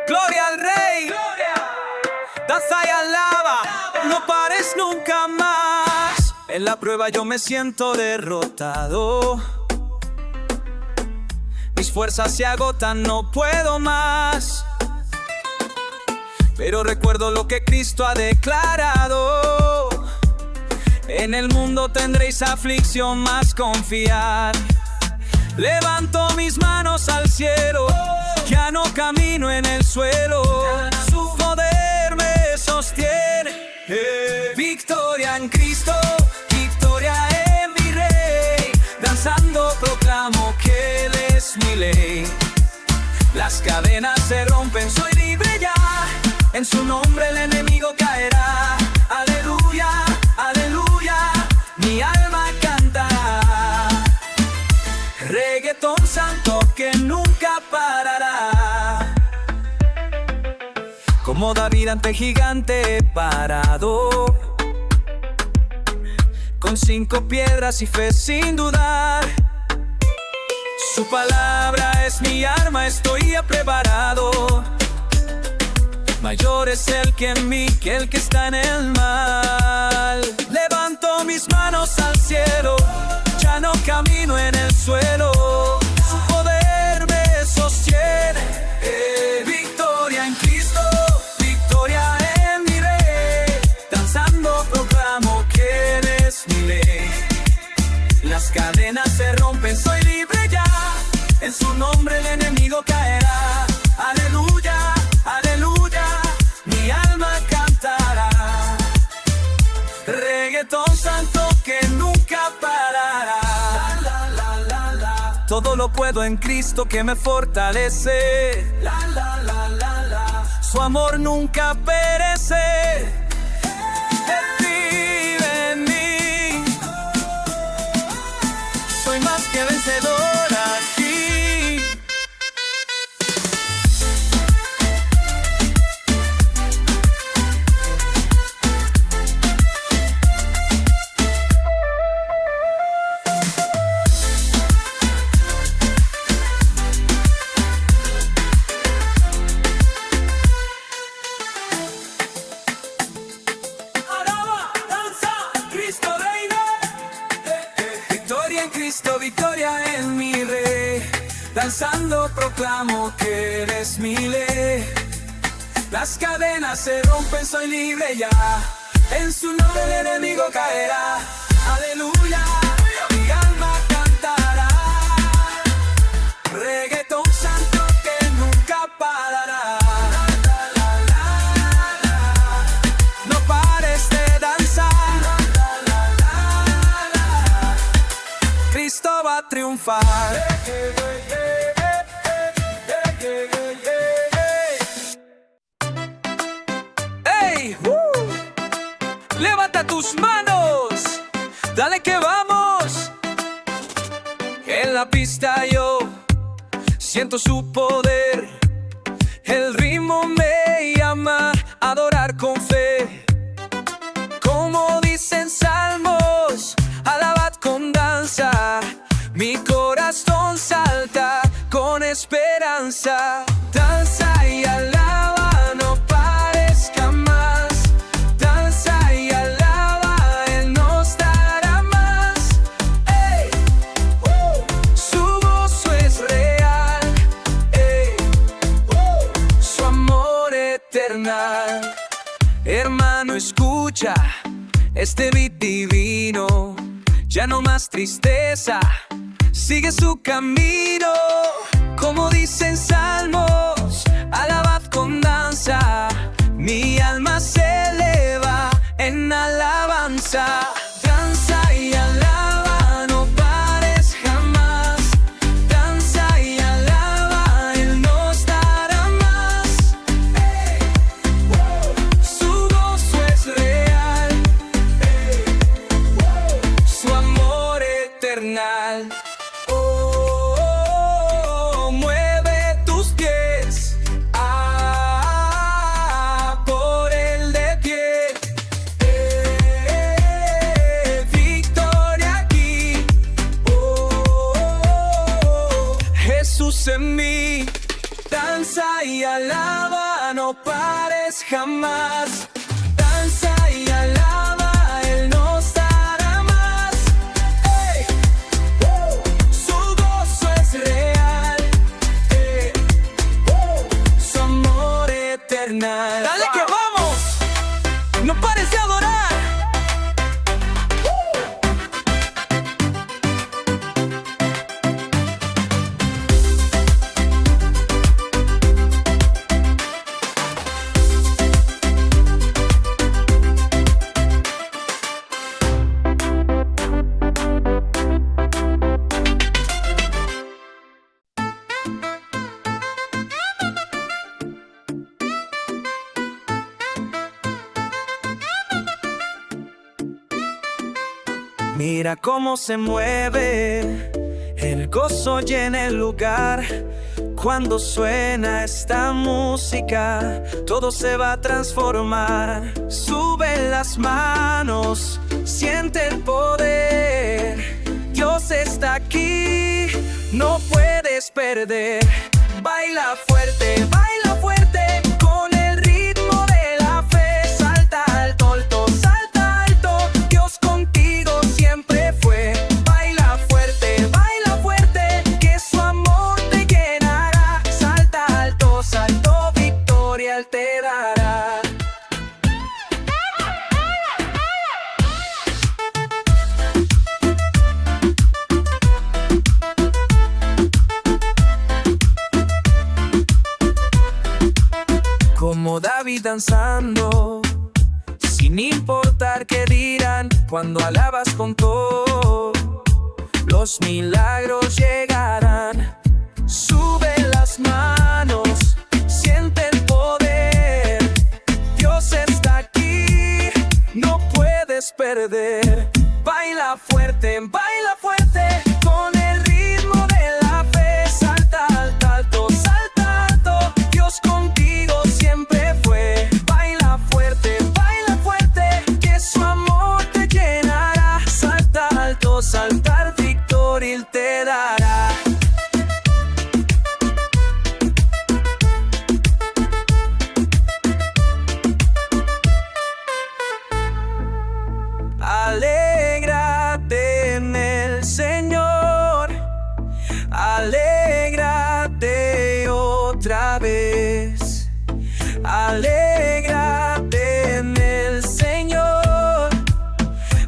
Gloria al Rey, danza y alaba, no pares nunca más. En la prueba yo me siento derrotado, mis fuerzas se agotan, no puedo más. Pero recuerdo lo que Cristo ha declarado: en el mundo tendréis aflicción, mas confiar. Levanto mis manos al cielo, ya no camino en el suelo. Su poder me sostiene. Victoria en Cristo, victoria en mi Rey. Danzando proclamo que Él es mi ley. Las cadenas se rompen, soy libre ya. En su nombre el enemigo caerá. Aleluya, aleluya, mi alma cantará. Reggaetón santo que nunca parará. Como David ante gigante parado, con 5 piedras y fe sin dudar. Su palabra es mi arma, estoy preparado. Mayor es el que en mí que el que está en el mal. Levanto mis manos al cielo, ya no camino en el suelo. Su poder me sostiene. Victoria en Cristo, victoria en mi Rey. Danzando proclamo que Él es mi ley. Las cadenas se rompen, soy libre ya. En su nombre el enemigo caerá. Aleluya, aleluya, mi alma cantará. Reggaetón santo que nunca parará. Todo lo puedo en Cristo que me fortalece. Su amor nunca perece. Él vive en mí. Soy más que vencedor aquí. Cristo, victoria en mi Rey. Danzando proclamo que Él es mi ley. Las cadenas se rompen, soy libre ya. En su nombre el enemigo caerá. Aleluya, mi alma cantará. Reggaetón santo que nunca parará. No pares de danzar. Cristo va a triunfar. ¡Ey! Levanta tus manos, dale que vamos. En la pista yo siento su poder. El ritmo me llama a adorar con fe. Como dicen salmos, alabad con danza. Mi corazón salta con esperanza. Danza y alaba, no pares jamás. Danza y alaba, Él nos dará más. ¡Ey! Su gozo es real. ¡Ey! Su amor eternal. Hermano, escucha este beat divino. Ya no más tristeza, sigue su camino. Como dicen salmos, alabad con danza. Mi alma se eleva en alabanza. Danza y alaba, no pares jamás. Danza y alaba, Él nos dará más. Hey, su gozo es real. Hey, su amor eternal. Mueve tus pies por el de pie. Victoria aquí. Jesús en mí. Danza y alaba. danza, no pares jamás. Danza y alaba, Él nos dará más. ¡Ey! Su gozo es real, su amor eternal. ¡Dale que vamos! ¡No pares de adorar! Mira cómo se mueve, el gozo llena el lugar. Cuando suena esta música, todo se va a transformar. Sube las manos, siente el poder. Dios está aquí, no puedes perder. Baila fuerte, con el ritmo de la fe. Salta alto, alto, salta alto. Dios contigo siempre fue. Baila fuerte, que su amor te llenará. Salta alto, salto, victoria Él te dará. Como David danzando, sin importar qué dirán, cuando alabas con todo, los milagros llegarán. Sube las manos, siente el poder. Dios está aquí, no puedes perder. Baila fuerte, con el ritmo de la fe. Salta alto, alto, salta alto. Dios contigo siempre fue. Baila fuerte, que su amor te llenará. Salta alto, saltar victoria Él te dará. Alégrate en el Señor, alégrate otra vez. Alégrate en el Señor,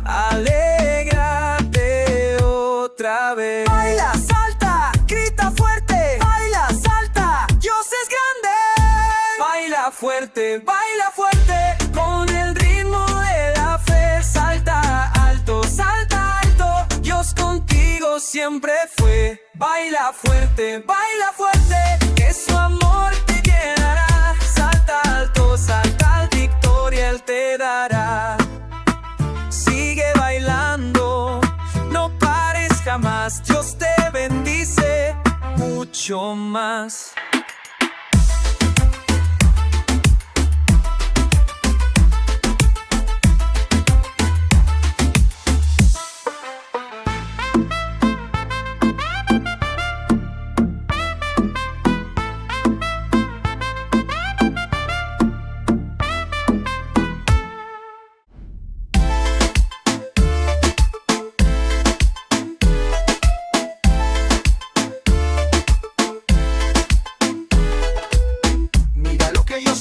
alégrate otra vez. Baila, salta, grita fuerte. Baila, salta, Dios es grande. Baila fuerte, con el ritmo de la fe. Salta alto, Dios contigo siempre fue. Baila fuerte, que su amor te llenará. Salta alto, salta, victoria Él te dará. Sigue bailando, no pares jamás. Dios te bendice mucho más.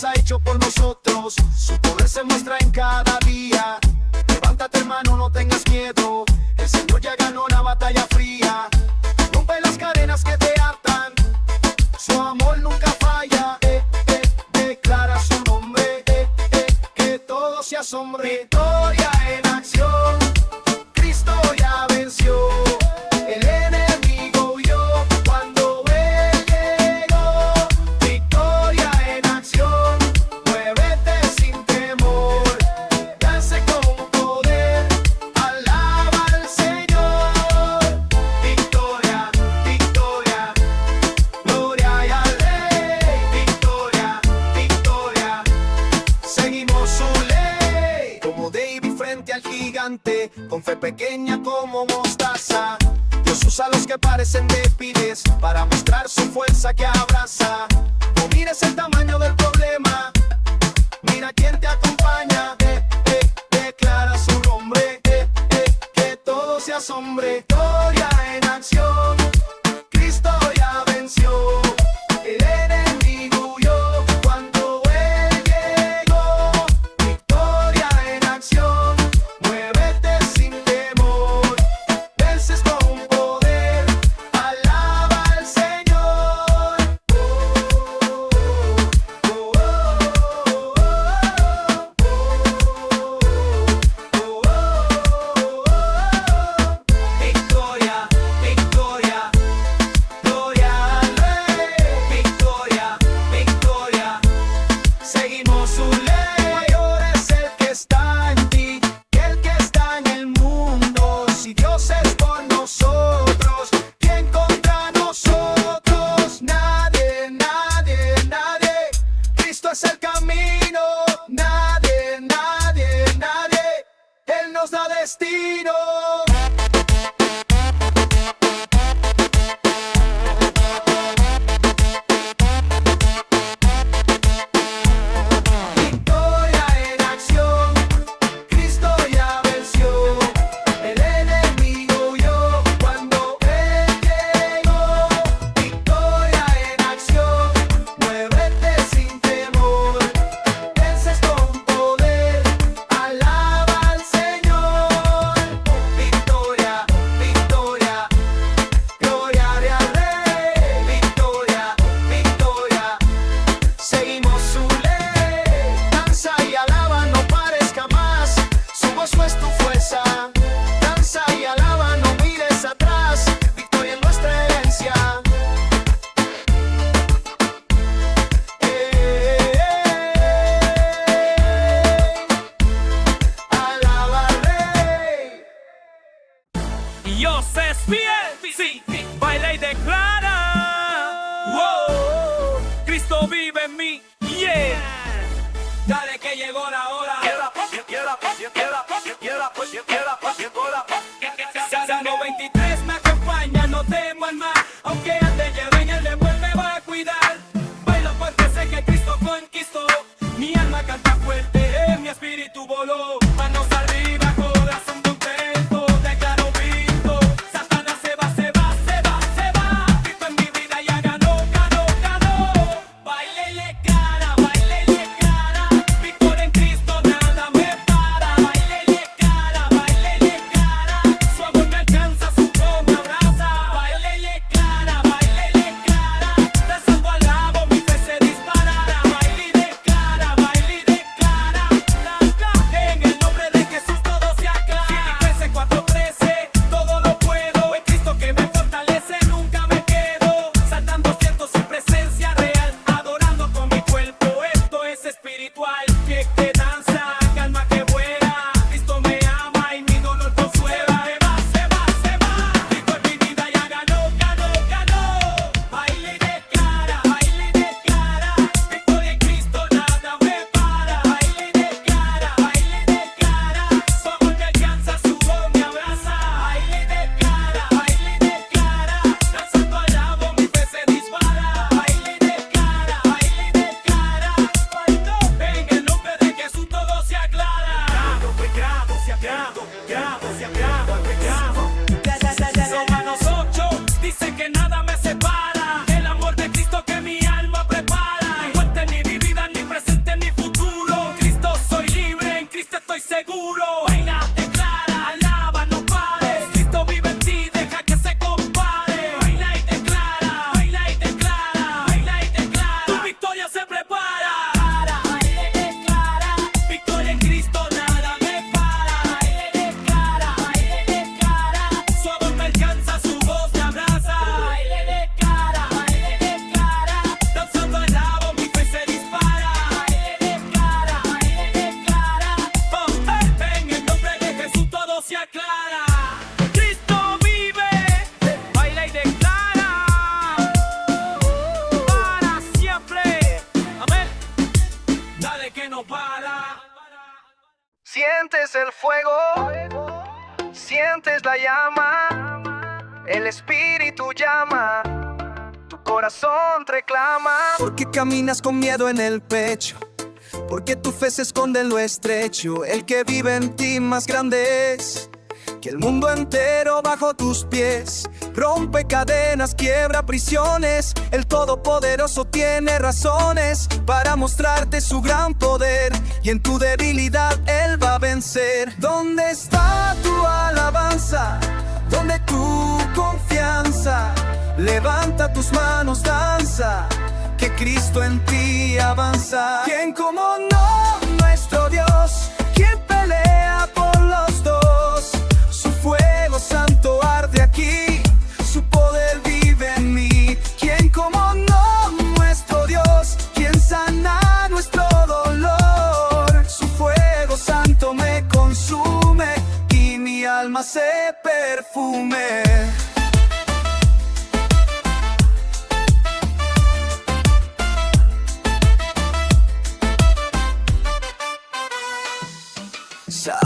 Ha hecho por nosotros, su poder se muestra en cada día. Levántate, hermano, no tengas miedo, el Señor ya ganó la batalla fría. Rompe las cadenas que te atan, su amor nunca falla. Declara su nombre, que todo se asombre. Victoria en acción, Cristo ya venció. El enemigo huyó cuando Él llegó. Victoria en acción, muévete sin temor. Dance con poder, alaba al Señor. Victoria, victoria, gloria y al Rey. Victoria, victoria, seguimos su ley. Como David frente al gigante, con fe pequeña como mostaza. Dios usa a los que parecen débiles para mostrar su fuerza que abraza. No mires el tamaño del problema, destino. Victoria en acción, Cristo ya venció. El enemigo huyó cuando Él llegó. Victoria en acción, muévete sin temor. Vences con poder, alaba al Señor. Victoria, victoria, gloria al Rey. Victoria, victoria, seguimos su ley. Danza y alaba, no pares jamás. Su gozo es tu fuerza. Danza y alaba, no mires atrás. Victoria es nuestra herencia. Alaba al Rey. Dios es fiel, sí, baila y declara. Wow, Cristo vive en mí, yeah. Dale que llegó la hora. Salmo 23 me acompaña, no temo al mal. Aunque ande lleve en el demonio me va a cuidar. Bailo porque sé que Cristo conquistó. Mi alma canta fuerte, mi espíritu voló. Manos arriba, corazón contento, declaro visto. Satanás se va, se va, se va, se va. Cristo en mi vida ya ganó, ganó, ganó. Bailele cara, victoria en Cristo nada me para. Bailele cara, su amor me alcanza, su voz me abraza. Bailele cara, danzando al lado mi fe se disparará. Bailele cara, en el nombre de Jesús todo se aclara. Filipenses 4:13, todo lo puedo en Cristo que me fortalece, nunca me quedo. Saltando siento su presencia real, adorando con mi cuerpo, esto es espiritual. Que danza, calma que vuela, Cristo me ama y mi dolor consuela. Se va, Cristo en mi vida ya ganó, ganó, ganó. Baile de cara, victoria en Cristo nada me para. Baile de cara, su amor me alcanza, su voz me abraza. Baile de cara, danzando al lado mi fe se dispara. Baile de cara, en el nombre de Jesús todo se aclara. Grado, se agrado, Romanos 8 dice que nada me separa. El amor de Cristo que mi alma prepara. Ni muerte, ni mi vida, ni presente, ni futuro. Cristo soy libre, en Cristo estoy seguro. Baila, declara, alaba, no pares. Cristo vive en ti, deja que se compare. Baila y declara, tu victoria se prepara. Victoria en Cristo nada me para. Su amor me alcanza, su voz me abraza. Danzando al lado mi fe se dispara. En el nombre de Jesús todo se aclara. Cristo vive, baila y declara para siempre. Amén. Dale que no para. Sientes el fuego, sientes la llama, el espíritu llama, tu corazón reclama. Porque caminas con miedo en el pecho, porque tu fe se esconde en lo estrecho. El que vive en ti más grande es que el mundo entero bajo tus pies. Rompe cadenas, quiebra prisiones. El Todopoderoso tiene razones para mostrarte su gran poder, y en tu debilidad Él va a vencer. ¿Dónde está tu alabanza? ¿Dónde tu confianza? Levanta tus manos, danza, que Cristo en ti avanza. ¿Quién como no, nuestro Dios? ¿Quién pelea por los dos? Su fuego santo arde aquí, su poder vive en mí. ¿Quién como no, nuestro Dios? ¿Quién sana nuestro dolor? Su fuego santo me consume y mi alma se perfume.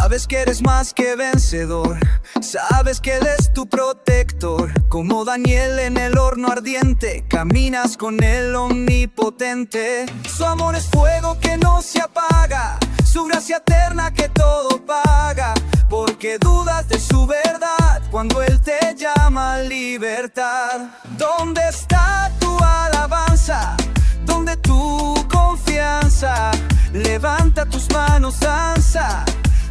Sabes que eres más que vencedor, sabes que Él es tu protector. Como Daniel en el horno ardiente, caminas con el omnipotente. Su amor es fuego que no se apaga, su gracia eterna que todo paga. Porque dudas de su verdad cuando Él te llama a libertad. ¿Dónde está tu alabanza? ¿Dónde tu confianza? Levanta tus manos, danza,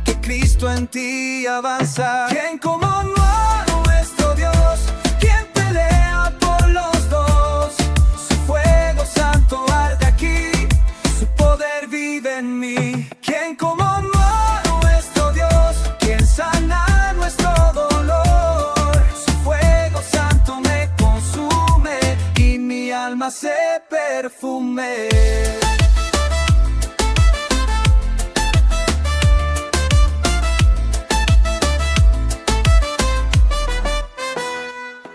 que Cristo en ti avanza. ¿Quién como no nuestro Dios? ¿Quién pelea por los dos? Su fuego santo arde aquí, su poder vive en mí. ¿Quién como no nuestro Dios? ¿Quién sana nuestro dolor? Su fuego santo me consume y mi alma se perfume.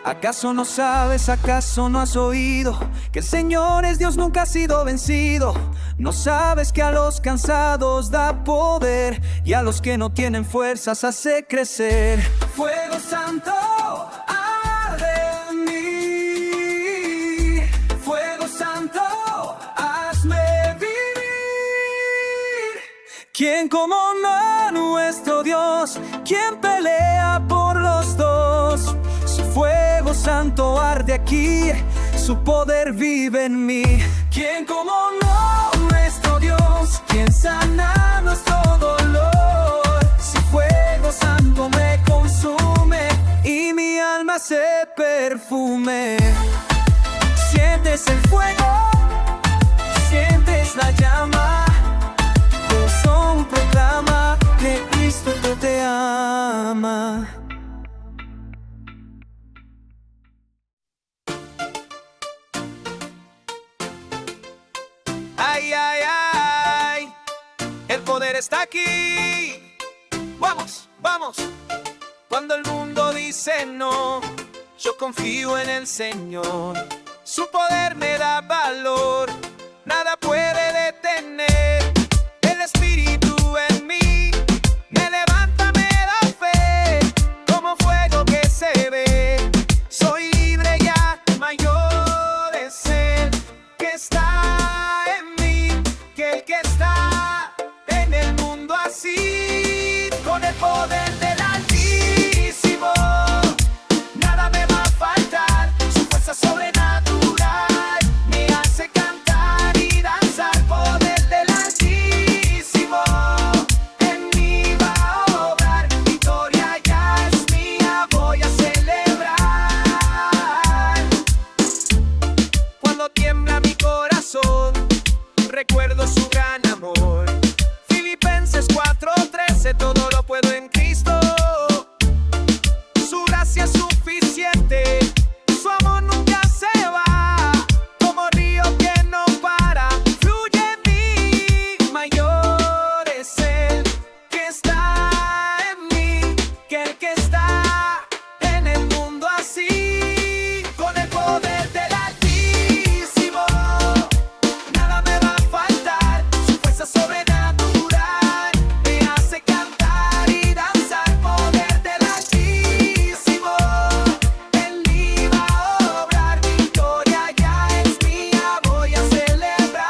¿Acaso no sabes, acaso no has oído que el Señor es Dios, nunca ha sido vencido? ¿No sabes que a los cansados da poder y a los que no tienen fuerzas hace crecer? Fuego santo arde en mí, fuego santo hazme vivir. ¿Quién como no nuestro Dios? ¿Quién pelea por los dos? Fuego santo arde aquí, su poder vive en mí. ¿Quién como no nuestro Dios? ¿Quién sana nuestro dolor? Su fuego santo me consume y mi alma se perfume. Sientes el fuego, sientes la llama, corazón proclama que Cristo te ama. Ay, ay, ay, el poder está aquí. Vamos, vamos. Cuando el mundo dice no, yo confío en el Señor. Su poder me da valor, nada puede detener. El Espíritu en mí me levanta, me da fe, como fuego que se ve. Soy libre ya, mayor es Él que está en mí, que el que está en el mundo así. Con el poder del Altísimo, nada me va a faltar. Su fuerza sobrenatural me hace cantar y danzar. Poder del Altísimo en mí va a obrar. Victoria ya es mía, voy a celebrar. Cuando tiembla mi corazón, recuerdo su gran amor. Filipenses 4:13, todo lo puedo en Cristo. Su gracia es suficiente, su amor nunca se va. Como río que no para, fluye en mí. Mayor es Él que está en mí, que el que está en el mundo así. Con el poder del Altísimo, nada me va a faltar. Su fuerza sobrenatural me hace cantar y danzar. Poder del Altísimo en mí va a obrar. Victoria ya es mía, voy a celebrar.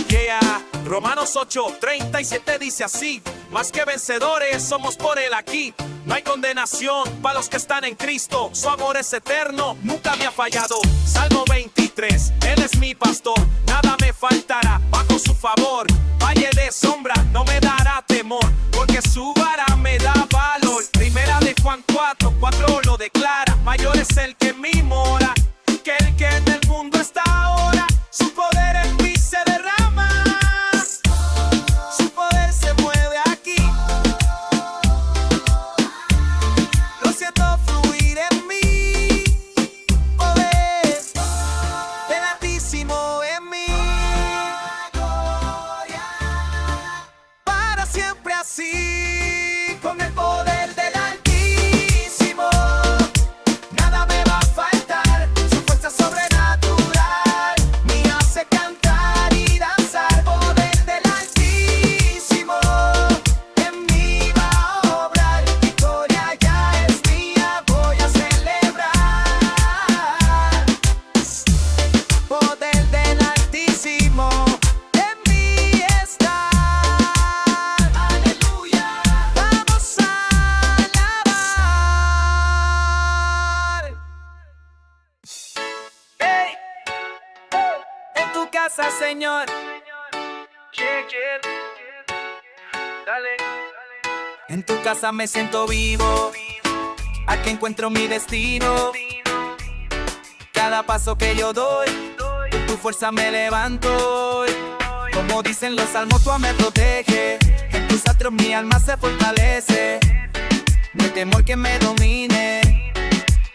Yeah. Romanos 8:37 dice así: más que vencedores somos por Él aquí. No hay condenación para los que están en Cristo. Su amor es eterno, nunca me ha fallado. Salmo 23, Él es mi pastor, nada me faltará. Bajo su favor, valle de sombra no me dará temor, porque su vara me da valor. Primera de Juan 4:4 lo declara: mayor es el que en mí mora, que el que en el mundo está ahora. Su poder en mí se derrama, su poder se mueve aquí. Lo siento fluir en mí, poder del Altísimo en mí, para siempre así. Con el poder del Altísimo, nada me va a faltar. tu casa, Señor. Dale. En tu casa me siento vivo, aquí encuentro mi destino. Cada paso que yo doy, con tu fuerza me levanto. Como dicen los salmos, tú me protege. En tus atrios mi alma se fortalece. No hay temor que me domine,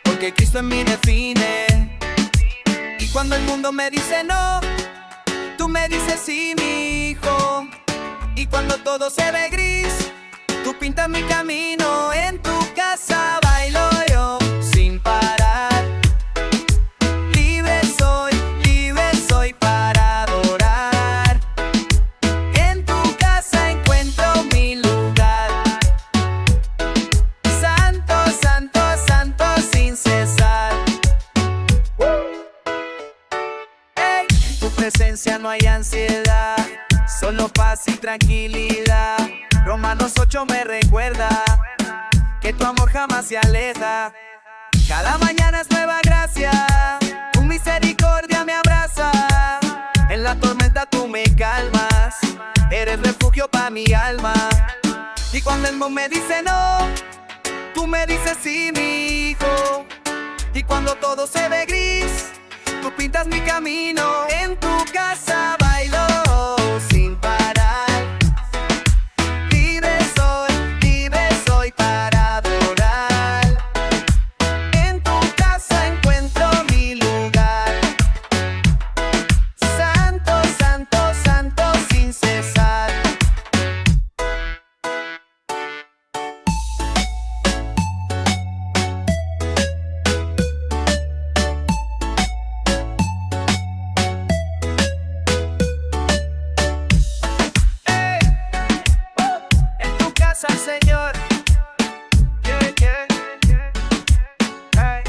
porque Cristo en mí define. Y cuando el mundo me dice no, tú me dices sí, mi hijo. Y cuando todo se ve gris, tú pintas mi camino. En tu casa bailo yo sin parar. Libre soy para adorar. En tu casa encuentro mi lugar. Santo, santo, santo sin cesar. Hey, en tu presencia no hay ansiedad, solo paz y tranquilidad. Romanos 8 me recuerda que tu amor jamás se aleja. Cada mañana es nueva gracia, tu misericordia me abraza. En la tormenta tú me calmas, eres refugio para mi alma. Y cuando el mundo me dice no, tú me dices sí, mi hijo. Y cuando todo se ve gris, tú pintas mi camino. En tu casa bailo sin parar. Libre soy para adorar. En tu casa encuentro mi lugar. Santo, santo, santo sin cesar. Señor, hey.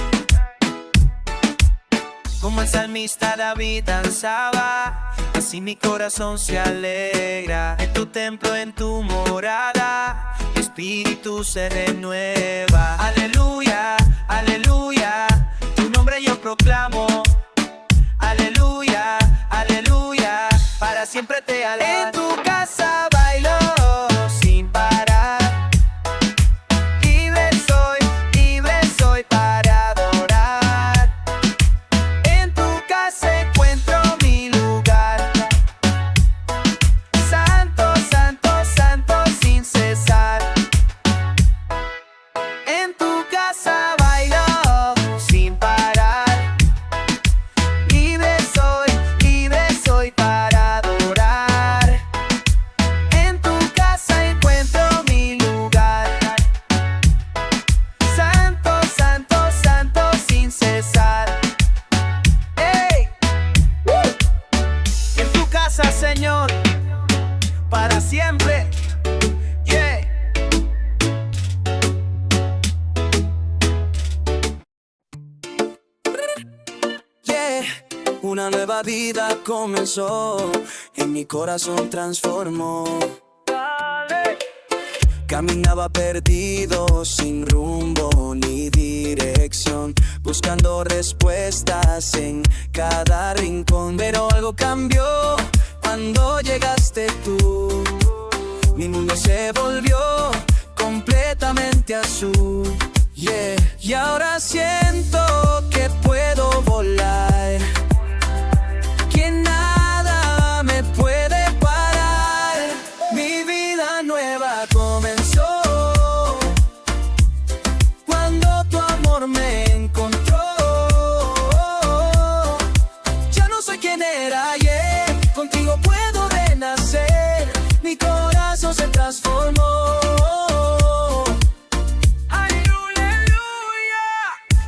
Como el salmista David danzaba, así mi corazón se alegra. En tu templo, en tu morada, mi espíritu se renueva. Aleluya, aleluya, tu nombre yo proclamo. Aleluya, aleluya, para siempre te alabaré. En tu casa bailo sin parar. Libre soy para adorar. En tu casa encuentro mi lugar. Santo, santo, santo sin cesar. En tu casa bailo sin parar. Libre soy para adorar. En tu casa encuentro mi lugar. Santo, santo, santo sin cesar. Hey. En tu casa, Señor, para siempre. Yeah. Yeah. Una nueva vida comenzó, en mi corazón transformó. Caminaba perdido, sin rumbo ni dirección, buscando respuestas en cada rincón. Pero algo cambió cuando llegaste tú. Mi mundo se volvió completamente azul. Yeah. Y ahora siento que puedo volar, que nada me puede parar. Mi vida nueva comenzó cuando tu amor me encontró. Ya no soy quien era ayer, contigo puedo renacer. Mi corazón se transformó.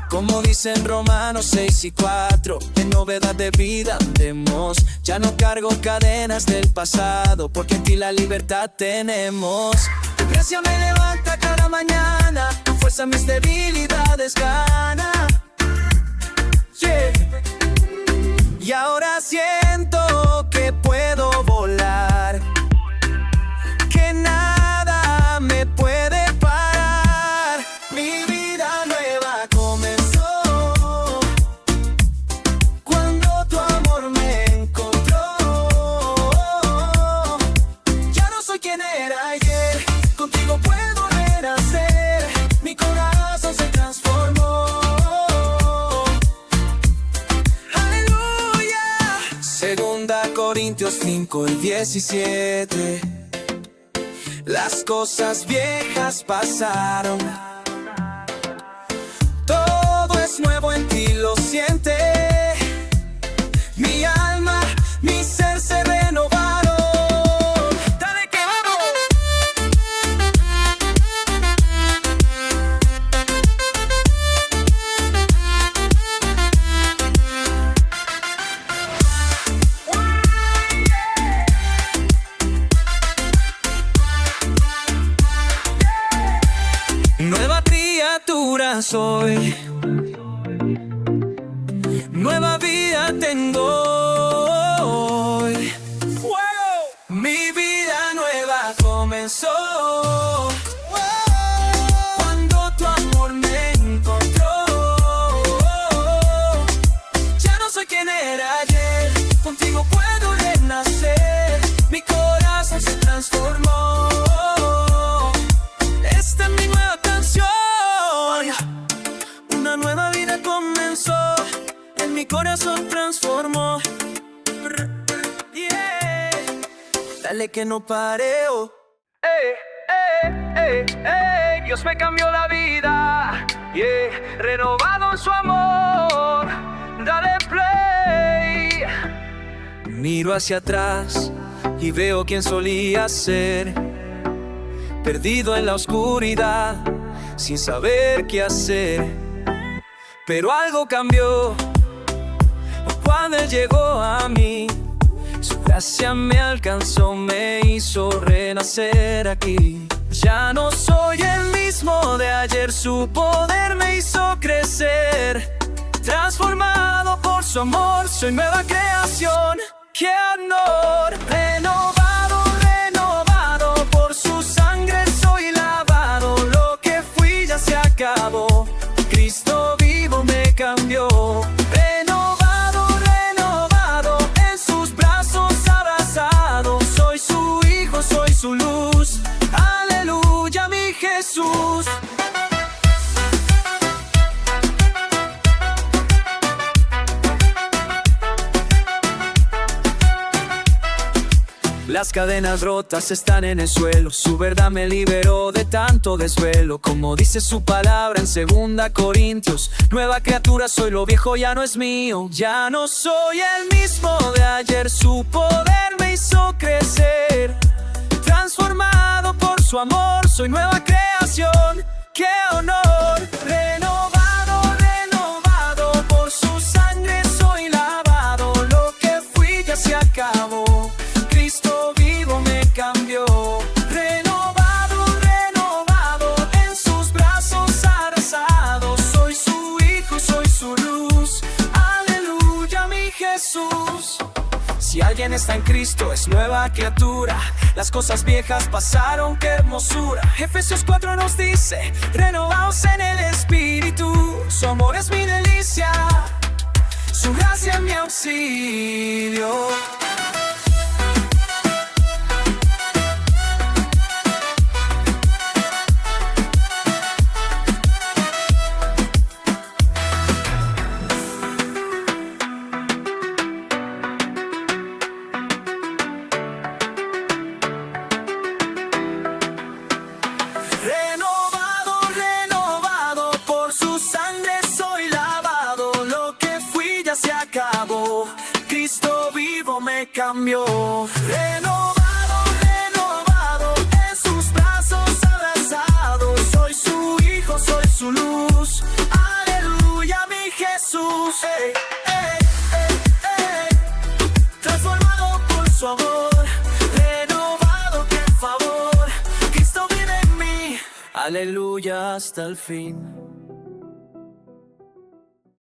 Como dicen Romanos 6:4, en novedad de vida andemos. Ya no cargo cadenas del pasado, porque en ti la libertad tenemos. Tu gracia me levanta cada mañana, tu fuerza mis debilidades gana. Yeah. Y ahora siento que puedo volar, que nada me puede parar. Mi vida nueva comenzó cuando tu amor me encontró. Corintios 5:17. Las cosas viejas pasaron, todo es nuevo en ti, lo siente. Mi alma, mi ser se renovaron. ¡Dale que vamos! Nueva criatura soy, nueva vida tengo hoy. ¡Fuego! Mi vida nueva comenzó cuando tu amor me encontró. Ya no soy quien era ayer, contigo puedo renacer. Mi corazón se transformó. Esta es mi nueva canción. Una nueva vida comenzó, en mi corazón transformó. Yeah. Dale que no pareo. Dios me cambió la vida. Yeah. Renovado en su amor. Dale play. Miro hacia atrás y veo quién solía ser. Perdido en la oscuridad, sin saber qué hacer. Pero algo cambió cuando Él llegó a mí. Su gracia me alcanzó, me hizo renacer aquí. Ya no soy el mismo de ayer, su poder me hizo crecer. Transformado por su amor, soy nueva creación. ¡Qué honor! Renovado, renovado, por su sangre soy lavado. Lo que fui ya se acabó, Cristo vivo me cambió. Renovado, renovado, en sus brazos abrazado. Soy su hijo, soy su luz. Aleluya, mi Jesús. Las cadenas rotas están en el suelo, su verdad me liberó de tanto desvelo. Como dice su palabra en 2 Corintios, nueva criatura soy, lo viejo ya no es mío. Ya no soy el mismo de ayer, su poder me hizo crecer. Transformado por su amor, soy nueva creación. ¡Qué honor! Renovado, renovado, por su sangre soy lavado. Lo que fui ya se acabó, Cristo vivo me cambió. Renovado, renovado, en sus brazos abrazado. Soy su hijo, soy su luz. Aleluya, mi Jesús. Si alguien está en Cristo es nueva criatura. Las cosas viejas pasaron, qué hermosura. Efesios 4 nos dice, renovaos en el Espíritu. Su amor es mi delicia, su gracia es mi auxilio. Renovado, renovado, por su sangre soy lavado. Lo que fui ya se acabó, Cristo vivo me cambió. Renovado, renovado, en sus brazos abrazado. Soy su hijo, soy su luz. Aleluya, mi Jesús. Transformado por su amor. Renovado, qué favor. Cristo vive en mí. Aleluya hasta el fin.